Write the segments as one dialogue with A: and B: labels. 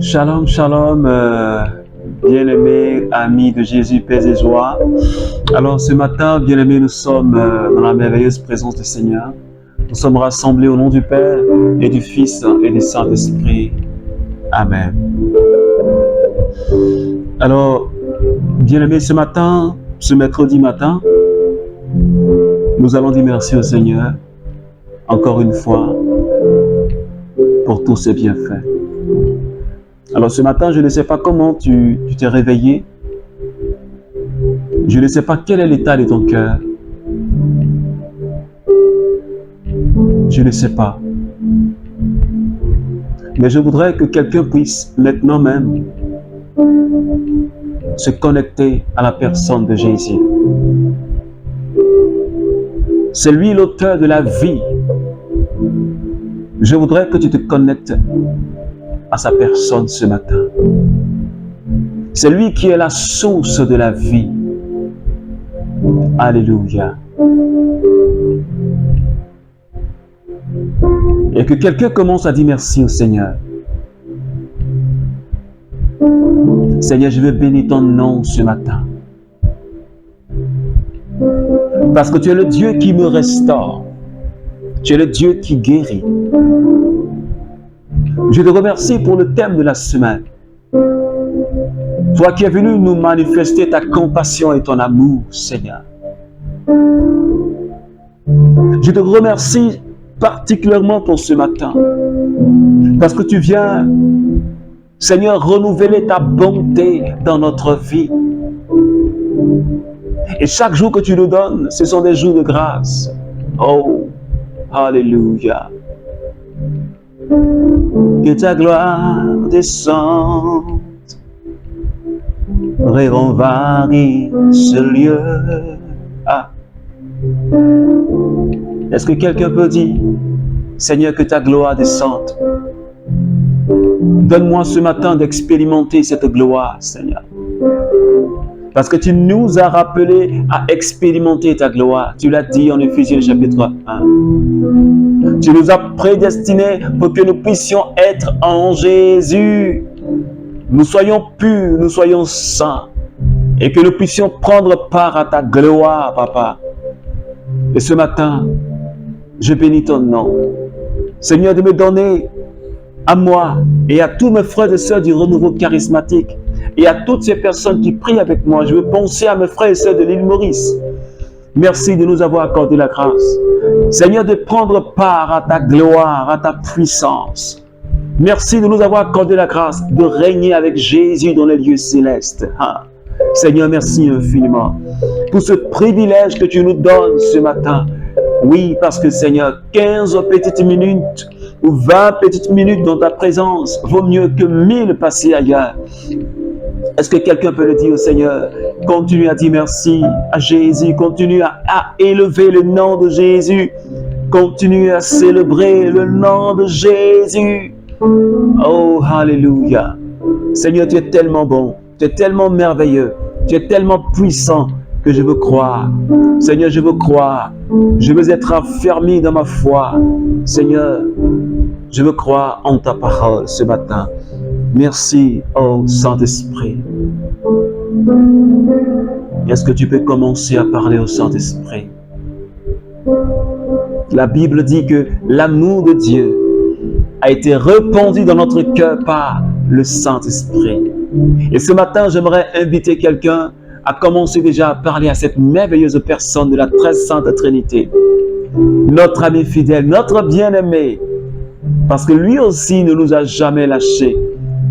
A: Shalom, shalom, bien-aimés, amis de Jésus, paix et joie. Alors ce matin, bien-aimés, nous sommes dans la merveilleuse présence du Seigneur. Nous sommes rassemblés au nom du Père et du Fils et du Saint-Esprit. Amen. Alors, bien-aimés, ce matin, ce mercredi matin, nous allons dire merci au Seigneur, encore une fois, pour tous ses bienfaits. Alors ce matin, je ne sais pas comment tu t'es réveillé. Je ne sais pas quel est l'état de ton cœur. Je ne sais pas. Mais je voudrais que quelqu'un puisse maintenant même se connecter à la personne de Jésus. C'est lui l'auteur de la vie. Je voudrais que tu te connectes à sa personne ce matin. C'est lui qui est la source de la vie. Alléluia. Et que quelqu'un commence à dire merci au Seigneur. Seigneur, je veux bénir ton nom ce matin. Parce que tu es le Dieu qui me restaure. Tu es le Dieu qui guérit. Je te remercie pour le thème de la semaine. Toi qui es venu nous manifester ta compassion et ton amour, Seigneur. Je te remercie particulièrement pour ce matin. Parce que tu viens, Seigneur, renouveler ta bonté dans notre vie. Et chaque jour que tu nous donnes, ce sont des jours de grâce. Oh, alléluia. Que ta gloire descende, réenvarie ce lieu. Ah. Est-ce que quelqu'un peut dire, Seigneur, que ta gloire descende? Donne-moi ce matin d'expérimenter cette gloire, Seigneur. Parce que tu nous as rappelé à expérimenter ta gloire. Tu l'as dit en Éphésiens chapitre 1. Tu nous as prédestinés pour que nous puissions être en Jésus. Nous soyons purs, nous soyons saints. Et que nous puissions prendre part à ta gloire, Papa. Et ce matin, je bénis ton nom. Seigneur, de me donner à moi et à tous mes frères et sœurs du renouveau charismatique et à toutes ces personnes qui prient avec moi. Je veux penser à mes frères et sœurs de l'île Maurice. Merci de nous avoir accordé la grâce. Seigneur, de prendre part à ta gloire, à ta puissance. Merci de nous avoir accordé la grâce de régner avec Jésus dans les lieux célestes. Ah. Seigneur, merci infiniment pour ce privilège que tu nous donnes ce matin. Oui, parce que Seigneur, 15 petites minutes ou 20 petites minutes dans ta présence vaut mieux que 1000 passées ailleurs. Est-ce que quelqu'un peut le dire au Seigneur? Continue à dire merci à Jésus. Continue à élever le nom de Jésus. Continue à célébrer le nom de Jésus. Oh, alléluia. Seigneur, tu es tellement bon. Tu es tellement merveilleux. Tu es tellement puissant que je veux croire. Seigneur, je veux croire. Je veux être affermi dans ma foi. Seigneur, je veux croire en ta parole ce matin. Merci, oh Saint-Esprit. Est-ce que tu peux commencer à parler au Saint-Esprit? La Bible dit que l'amour de Dieu a été répandu dans notre cœur par le Saint-Esprit. Et ce matin, j'aimerais inviter quelqu'un à commencer déjà à parler à cette merveilleuse personne de la très sainte Trinité. Notre ami fidèle, notre bien-aimé. Parce que lui aussi ne nous a jamais lâchés.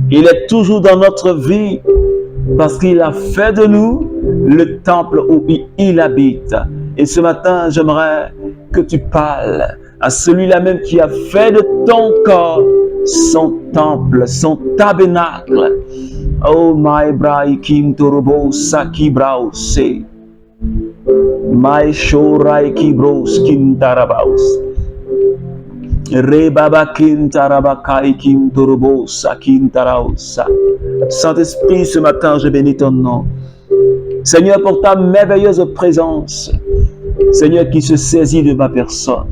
A: Il est toujours dans notre vie parce qu'il a fait de nous le temple où il habite. Et ce matin, j'aimerais que tu parles à celui-là même qui a fait de ton corps son temple, son tabernacle. Oh, my brai kim turbo saki brause. My shorai ki bros kim tarabaus. Saint-Esprit, ce matin, je bénis ton nom. Seigneur, pour ta merveilleuse présence. Seigneur, qui se saisit de ma personne.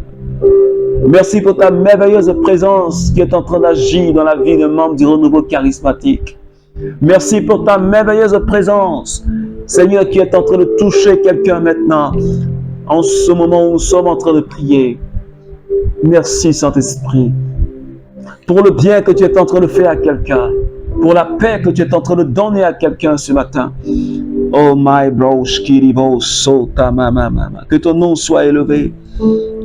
A: Merci pour ta merveilleuse présence qui est en train d'agir dans la vie d'un membre du renouveau charismatique. Merci pour ta merveilleuse présence, Seigneur, qui est en train de toucher quelqu'un maintenant, en ce moment où nous sommes en train de prier. Merci, Saint-Esprit, pour le bien que tu es en train de faire à quelqu'un, pour la paix que tu es en train de donner à quelqu'un ce matin. Oh my bro, que ton nom soit élevé,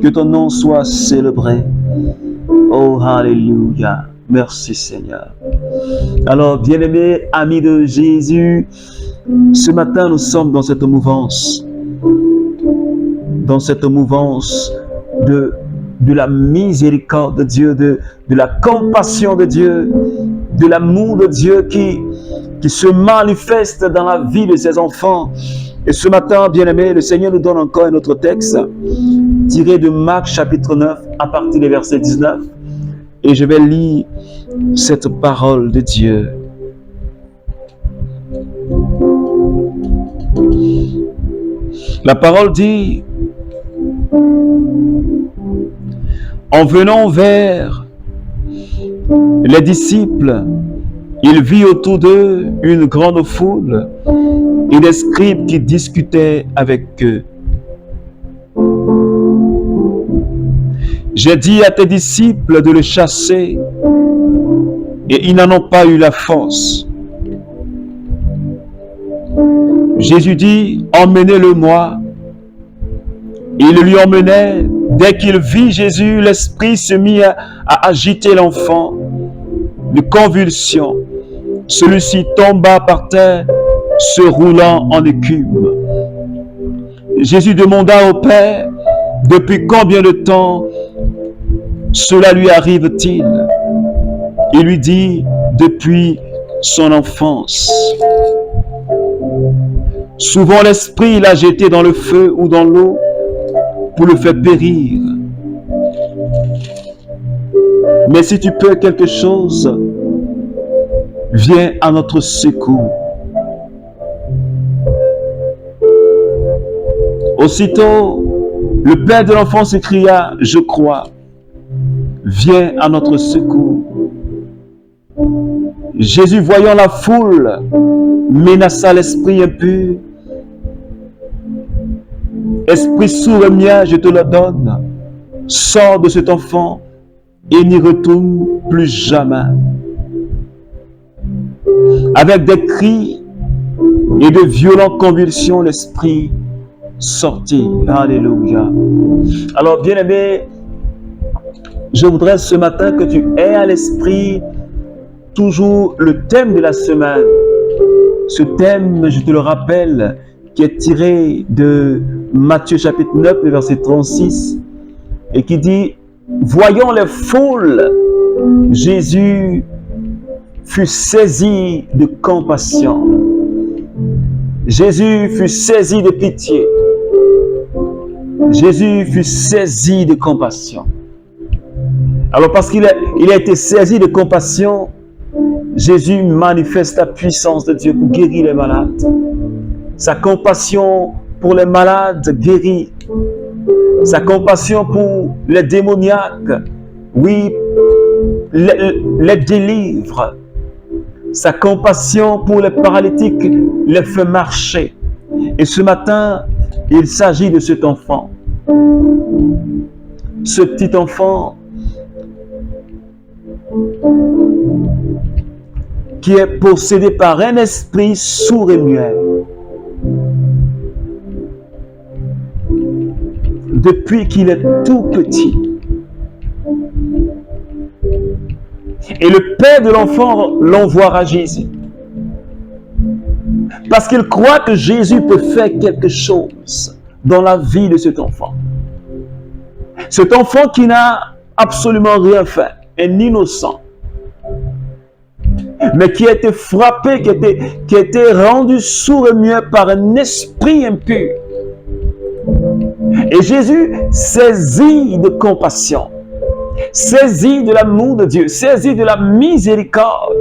A: que ton nom soit célébré. Oh, alléluia. Merci Seigneur. Alors, bien-aimés, amis de Jésus, ce matin, nous sommes dans cette mouvance. Dans cette mouvance de la miséricorde de Dieu, de la compassion de Dieu, de l'amour de Dieu qui se manifeste dans la vie de ses enfants. Et ce matin, bien-aimés, le Seigneur nous donne encore un autre texte tiré de Marc chapitre 9 à partir des versets 19. Et je vais lire cette parole de Dieu. La parole dit: en venant vers les disciples, il vit autour d'eux une grande foule et des scribes qui discutaient avec eux. J'ai dit à tes disciples de le chasser, et ils n'en ont pas eu la force. Jésus dit: emmenez-le-moi. Il lui emmenait. Dès qu'il vit Jésus, l'esprit se mit à agiter l'enfant de convulsions. Celui-ci tomba par terre, se roulant en écume. Jésus demanda au Père: depuis combien de temps cela lui arrive-t-il? Il lui dit: depuis son enfance. Souvent l'esprit l'a jeté dans le feu ou dans l'eau pour le faire périr. Mais si tu peux quelque chose, viens à notre secours. Aussitôt, le père de l'enfant s'écria: je crois, viens à notre secours. Jésus, voyant la foule, menaça l'esprit impur. Esprit sourd et muet, je te le donne. Sors de cet enfant et n'y retourne plus jamais. Avec des cris et de violentes convulsions, l'esprit sortit. Alléluia. Alors, bien-aimé, je voudrais ce matin que tu aies à l'esprit toujours le thème de la semaine. Ce thème, je te le rappelle, qui est tiré de Matthieu chapitre 9, le verset 36, et qui dit: voyant les foules, Jésus fut saisi de compassion. Jésus fut saisi de pitié. Jésus fut saisi de compassion. Alors parce qu'il a été saisi de compassion, Jésus manifeste la puissance de Dieu pour guérir les malades. Sa compassion pour les malades guérit. Sa compassion pour les démoniaques, oui, les délivre. Sa compassion pour les paralytiques les fait marcher. Et ce matin, il s'agit de cet enfant. Ce petit enfant qui est possédé par un esprit sourd et muet. Depuis qu'il est tout petit. Et le père de l'enfant l'envoie à Jésus. Parce qu'il croit que Jésus peut faire quelque chose dans la vie de cet enfant. Cet enfant qui n'a absolument rien fait, un innocent, mais qui a été frappé, qui a été rendu sourd et muet par un esprit impur. Et Jésus, saisi de compassion, saisi de l'amour de Dieu, saisi de la miséricorde,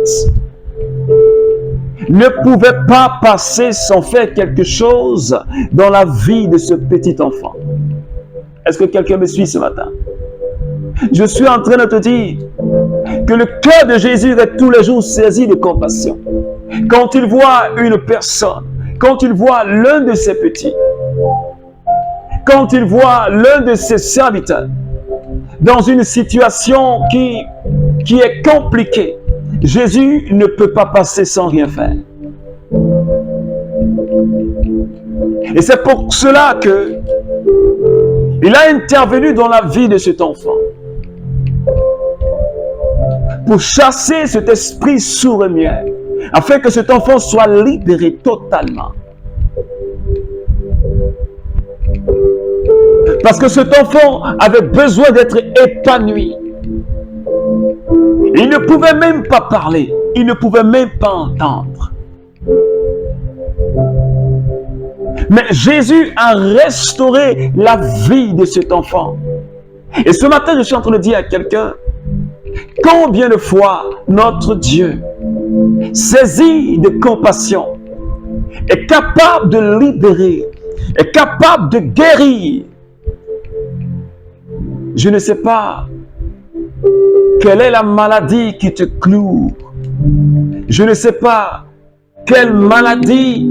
A: ne pouvait pas passer sans faire quelque chose dans la vie de ce petit enfant. Est-ce que quelqu'un me suit ce matin? Je suis en train de te dire que le cœur de Jésus est tous les jours saisi de compassion. Quand il voit une personne, quand il voit l'un de ses petits, quand il voit l'un de ses serviteurs dans une situation qui est compliquée, Jésus ne peut pas passer sans rien faire. Et c'est pour cela que il a intervenu dans la vie de cet enfant pour chasser cet esprit sourd et muet, afin que cet enfant soit libéré totalement. Parce que cet enfant avait besoin d'être épanoui. Il ne pouvait même pas parler, il ne pouvait même pas entendre. Mais Jésus a restauré la vie de cet enfant. Et ce matin, je suis en train de dire à quelqu'un, combien de fois notre Dieu, saisi de compassion, est capable de libérer, est capable de guérir. Je ne sais pas quelle est la maladie qui te cloue. Je ne sais pas quelle maladie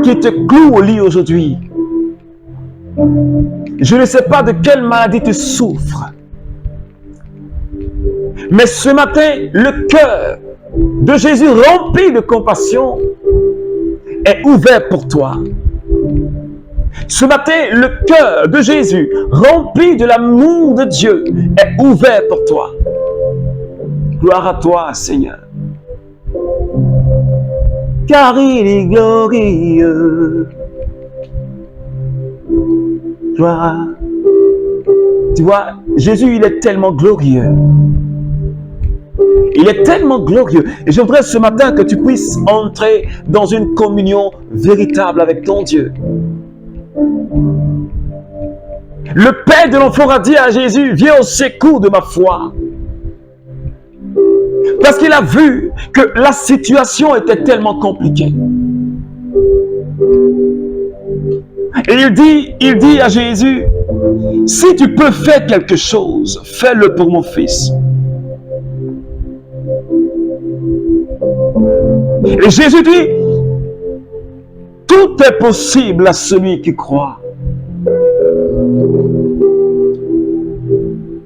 A: qui te cloue au lit aujourd'hui. Je ne sais pas de quelle maladie tu souffres. Mais ce matin, le cœur de Jésus rempli de compassion est ouvert pour toi. Ce matin, le cœur de Jésus rempli de l'amour de Dieu est ouvert pour toi. Gloire à toi, Seigneur. Car il est glorieux. Gloire. Tu vois, Jésus, il est tellement glorieux. Il est tellement glorieux. Et je voudrais ce matin que tu puisses entrer dans une communion véritable avec ton Dieu. Le Père de l'enfant a dit à Jésus, viens au secours de ma foi. Parce qu'il a vu que la situation était tellement compliquée. Et il dit à Jésus, si tu peux faire quelque chose, fais-le pour mon fils. Et Jésus dit, tout est possible à celui qui croit.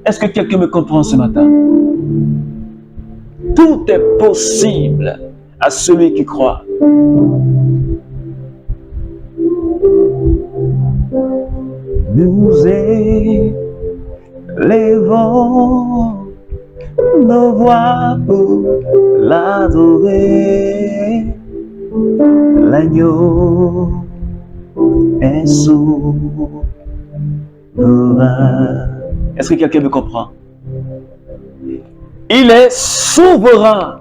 A: Est-ce que quelqu'un me comprend ce matin? Tout est possible à celui qui croit. Nous élevons nos voix pour l'adorer. L'agneau est souverain. Est-ce que quelqu'un me comprend? Il est souverain.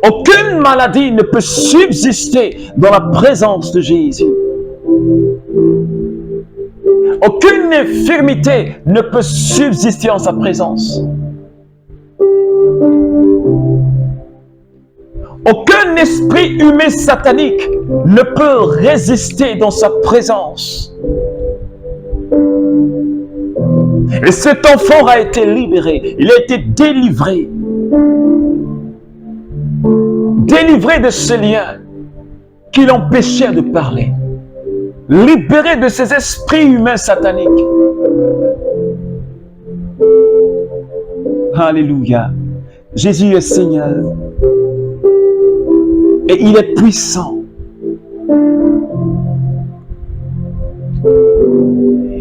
A: Aucune maladie ne peut subsister dans la présence de Jésus. Aucune infirmité ne peut subsister en sa présence. Aucun esprit humain satanique ne peut résister dans sa présence. Et cet enfant a été libéré, il a été délivré. Délivré de ce lien qui l'empêchait de parler. Libéré de ces esprits humains sataniques. Alléluia. Jésus est Seigneur. Et il est puissant.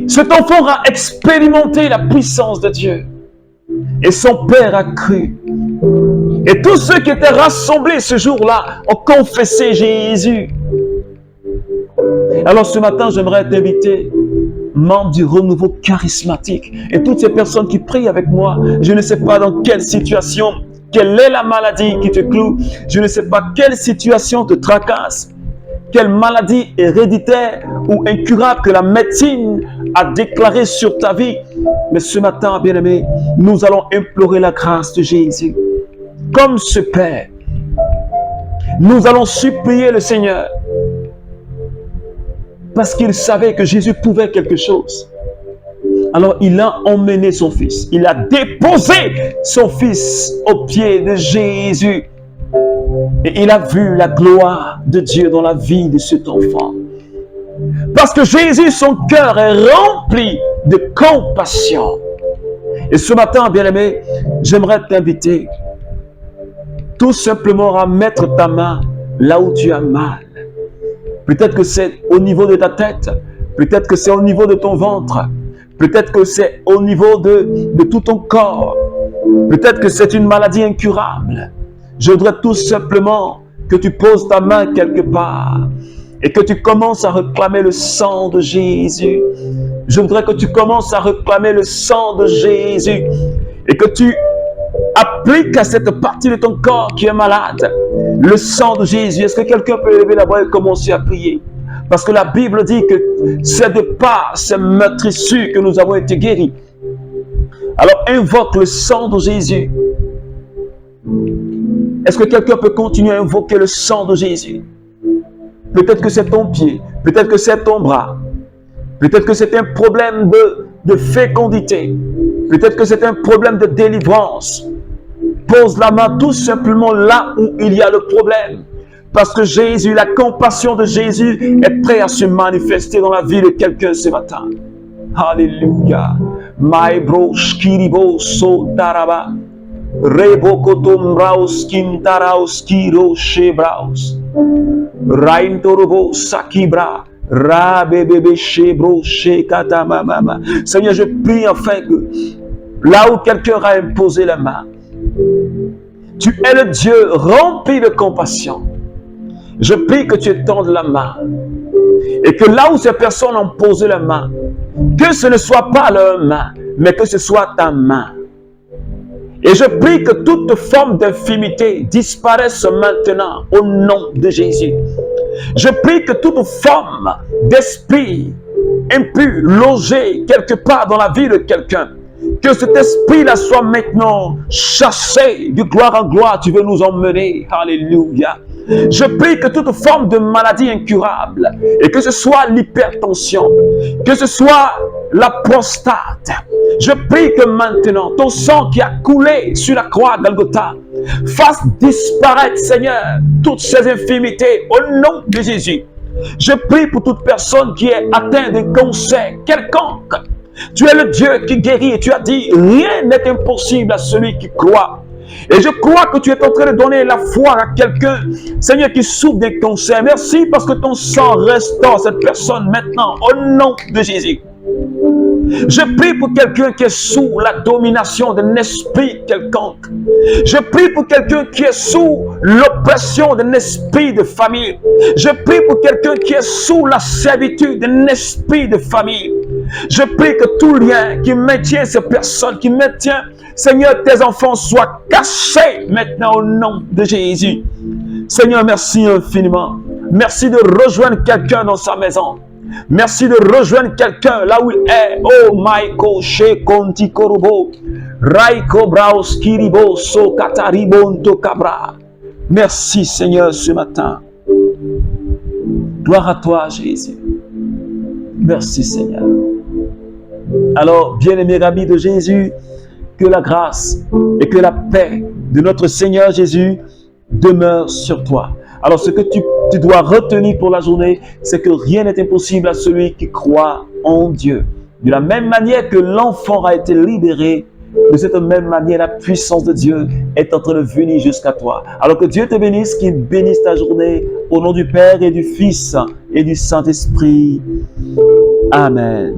A: Cet enfant a expérimenté la puissance de Dieu. Et son père a cru. Et tous ceux qui étaient rassemblés ce jour-là ont confessé Jésus. Alors ce matin, j'aimerais t'inviter, membre du renouveau charismatique, et toutes ces personnes qui prient avec moi. Je ne sais pas dans quelle situation, quelle est la maladie qui te cloue. Je ne sais pas quelle situation te tracasse. Quelle maladie héréditaire ou incurable que la médecine a déclarée sur ta vie. Mais ce matin, bien-aimé, nous allons implorer la grâce de Jésus. Comme ce Père, nous allons supplier le Seigneur. Parce qu'il savait que Jésus pouvait quelque chose. Alors il a emmené son fils. Il a déposé son fils aux pieds de Jésus. Et il a vu la gloire de Dieu dans la vie de cet enfant. Parce que Jésus, son cœur est rempli de compassion. Et ce matin, bien-aimé, j'aimerais t'inviter tout simplement à mettre ta main là où tu as mal. Peut-être que c'est au niveau de ta tête, peut-être que c'est au niveau de ton ventre, peut-être que c'est au niveau de tout ton corps, peut-être que c'est une maladie incurable. Je voudrais tout simplement que tu poses ta main quelque part et que tu commences à réclamer le sang de Jésus. Je voudrais que tu commences à réclamer le sang de Jésus et que tu appliques à cette partie de ton corps qui est malade le sang de Jésus. Est-ce que quelqu'un peut lever la voix et commencer à prier? Parce que la Bible dit que c'est de par ces meurtrissures que nous avons été guéris. Alors invoque le sang de Jésus. Est-ce que quelqu'un peut continuer à invoquer le sang de Jésus? Peut-être que c'est ton pied, peut-être que c'est ton bras, peut-être que c'est un problème de fécondité, peut-être que c'est un problème de délivrance. Pose la main tout simplement là où il y a le problème. Parce que Jésus, la compassion de Jésus est prête à se manifester dans la vie de quelqu'un ce matin. Alléluia. Maibro shkiribo so daraba. Rebo kotom raus kintaraus kiro shebraus. Rain torobo sakibra. Rabebebe shebro shekatamamama. Seigneur, je prie enfin que là où quelqu'un a imposé la main, tu es le Dieu rempli de compassion. Je prie que tu étendes la main et que là où ces personnes ont posé la main, que ce ne soit pas leur main, mais que ce soit ta main. Et je prie que toute forme d'infimité disparaisse maintenant au nom de Jésus. Je prie que toute forme d'esprit impur logé quelque part dans la vie de quelqu'un, que cet esprit-là soit maintenant chassé de gloire en gloire. Tu veux nous emmener. Alléluia. Je prie que toute forme de maladie incurable, et que ce soit l'hypertension, que ce soit la prostate, je prie que maintenant, ton sang qui a coulé sur la croix Golgotha fasse disparaître, Seigneur, toutes ces infimités au nom de Jésus. Je prie pour toute personne qui est atteinte d'un cancer quelconque. Tu es le Dieu qui guérit et tu as dit, rien n'est impossible à celui qui croit. Et je crois que tu es en train de donner la foi à quelqu'un, Seigneur, qui souffre des cancers. Merci parce que ton sang restaure cette personne maintenant, au nom de Jésus. Je prie pour quelqu'un qui est sous la domination d'un esprit quelconque. Je prie pour quelqu'un qui est sous l'oppression d'un esprit de famille. Je prie pour quelqu'un qui est sous la servitude d'un esprit de famille. Je prie que tout lien qui maintient ces personnes, qui maintient, Seigneur, tes enfants soient cachés maintenant au nom de Jésus. Seigneur, merci infiniment. Merci de rejoindre quelqu'un dans sa maison. Merci de rejoindre quelqu'un là où il est. Oh, Maiko, Shekonti Korobo, Raiko Braus Kiribo, So Kataribonto Kabra. Merci, Seigneur, ce matin. Gloire à toi, Jésus. Merci, Seigneur. Alors, bien-aimés amis de Jésus, que la grâce et que la paix de notre Seigneur Jésus demeure sur toi. Alors, ce que tu dois retenir pour la journée, c'est que rien n'est impossible à celui qui croit en Dieu. De la même manière que l'enfant a été libéré, de cette même manière, la puissance de Dieu est en train de venir jusqu'à toi. Alors que Dieu te bénisse, qu'il bénisse ta journée, au nom du Père et du Fils et du Saint-Esprit. Amen.